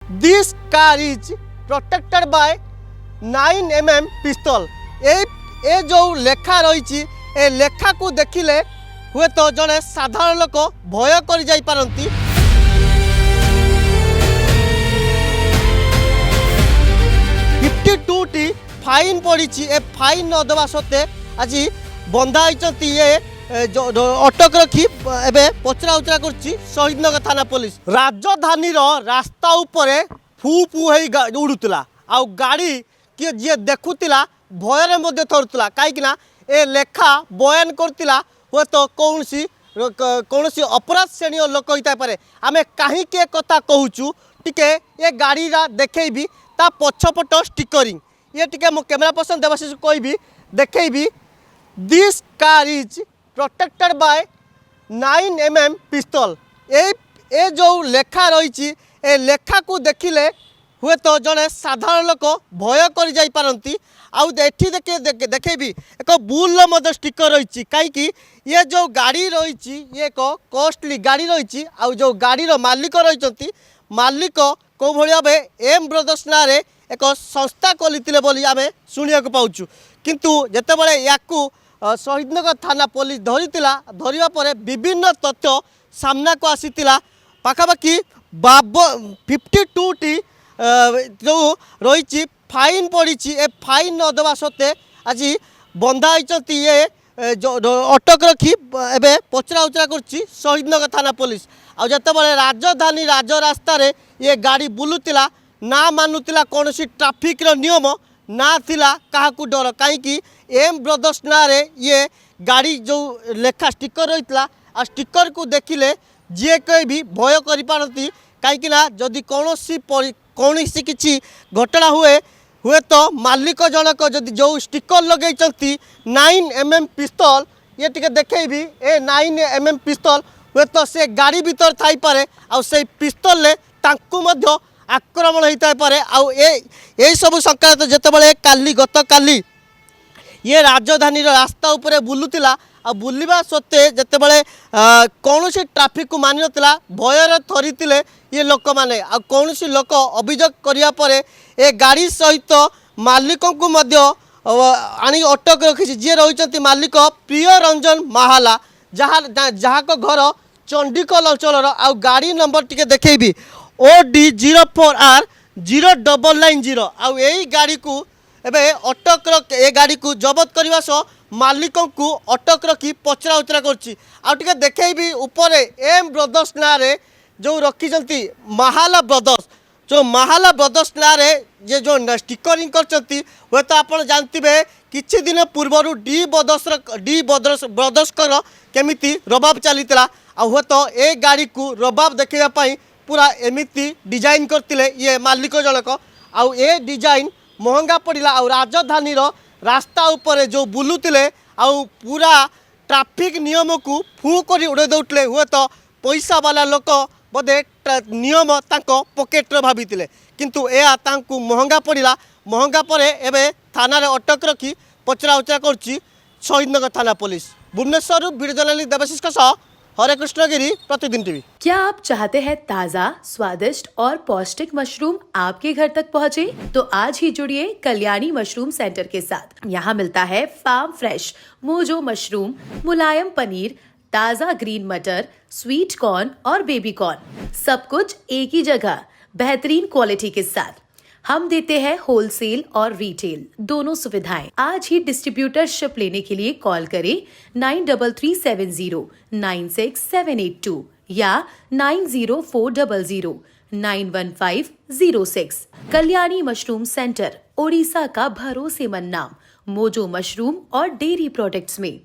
This car is protected by 9mm pistol. ए जो लेखा रही ए लेखा को देखिले हुए तो जड़े साधारण लोक भय कर जाई पारंती। 52 टी फाइन पड़ी। ए फाइन न देवा सत्ते आज बंधा होती ये अटक रखी एबे पचरा उचरा कर शहीदनगर थाना पुलिस। राजधानी रास्ता उपरे फू फू हो उड़ूला आ गाड़ी किए जी देखुला भयर मध्य थरुला कहीं ए लेखा बयान करथिला हुए तो कौन सी अपराध श्रेणी लोक होता पारे। आम कहीं कथा कहूँ टिके ये गाड़ी देखी ता पछपट स्टिकरिंग ये टिके मो कैमरा पर्सन देवाशीष कहबी देखी। This car is protected by 9mm pistol. ए जो लेखा रही ए लेखा को देखिले हुए तो जड़े साधारण लोक भय कर जाई पारंती। आउ एठी देखेबी एक बुल स्टिकर रही कहीं ये जो गाड़ी रही ये एक कॉस्टली गाड़ी रही। आउ जो गाड़ी मालिक रही मालिक कौ भाव एम ब्रदर्स ना एक संस्था खोली बोली आम शुणा पाचु। किंतु जितेबाला या शहीदनगर थाना पुलिस धरिया पर विभिन्न तथ्य सामना को आसीला। पाखापाखि 52 टी जो रही फाइन पड़ी। ए फाइन न देवा सत्ते आज बंधा होती ये अटक रखी एबे पचरा उचरा कर शहीदनगर थाना पुलिस। आ जितेबाला राजधानी राजरास्त ये गाड़ी बुलूला ना मानुला कौन ट्राफिक नियम ना थिला क्या डर कहीं एम ब्रदर्स ना ये गाड़ी जो लेखा स्टिकर रही आ स्टिकर को देखिले जी कहीं भी भय कर पारती। कहीं जदि कौन किसी घटना हुए तो मालिक जनक जदि जो स्टिकर लगे 9mm पिस्तल ये टिके देखेबी ए 9mm पिस्तल हुए तो से गाड़ी भीतर थाई पारे आ से पिस्तल ले तांकु मध्य आक्रमण होता पारे। आउ ए सब संक्रांत जितेबाला काली गत काली ये राजधानी रास्ता उपरे बुलूला आ बुलवा सत्ते जितेबाला कौन ट्राफिक को मानि नथिला भयर थरीतिले ये लोक मैंने आ कौन लोक अभियोग करिया परे ए गाड़ी सहित मालिक को मध्य आनी अटक रखी। जी रही मालिक प्रिय रंजन महाला जहाँ को घर चंडीखोल अंचल आ गाड़ी नंबर टिके देखेबी OD04R 0990 आउ यही गाड़ी को एबे अटक ए गाड़ी को जबत करने सह मालिक को अटक रखी पचरा उचरा कर देखेबी उपरे एम ब्रदर्स ना जो रखी महाला ब्रदर्स जो महाला ब्रदर्स ना ये जो स्टिकरिंग कर तो आप जानते किछि दिन पूर्वर डी ब्रदर्स केमिति रबाब चलीला हुए तो ए गाड़ी को रबाब देखापी पूरा एमती डिजाइन करते ये मालिक जनक आउ ए डिजाइन महंगा पड़ा। आ राजधानी रास्ता उपरे जो बुलूले आउ पूरा ट्राफिक नियम को फू कर उड़े दौले हुए तो पैसा वाला लोक बोधे नियम तांको पॉकेट भाभी किंतु यह तांको महंगा पड़ा। महंगा पर एवं थाना अटक रखी पचरा उचरा कर शहीदनगर थाना police. Bhubaneswar video journalist Debashish के सह हरे कृष्ण गिरी प्रतिदिन टीवी। क्या आप चाहते हैं ताज़ा स्वादिष्ट और पौष्टिक मशरूम आपके घर तक पहुंचे? तो आज ही जुड़िए कल्याणी मशरूम सेंटर के साथ। यहाँ मिलता है फार्म फ्रेश मोजो मशरूम, मुलायम पनीर, ताज़ा ग्रीन मटर, स्वीट कॉर्न और बेबी कॉर्न, सब कुछ एक ही जगह बेहतरीन क्वालिटी के साथ। हम देते हैं होलसेल और रिटेल दोनों सुविधाएं। आज ही डिस्ट्रीब्यूटरशिप लेने के लिए कॉल करें 9337 96782 या 90400 91506। कल्याणी मशरूम सेंटर, ओडिशा का भरोसेमंद नाम मोजो मशरूम और डेयरी प्रोडक्ट्स में।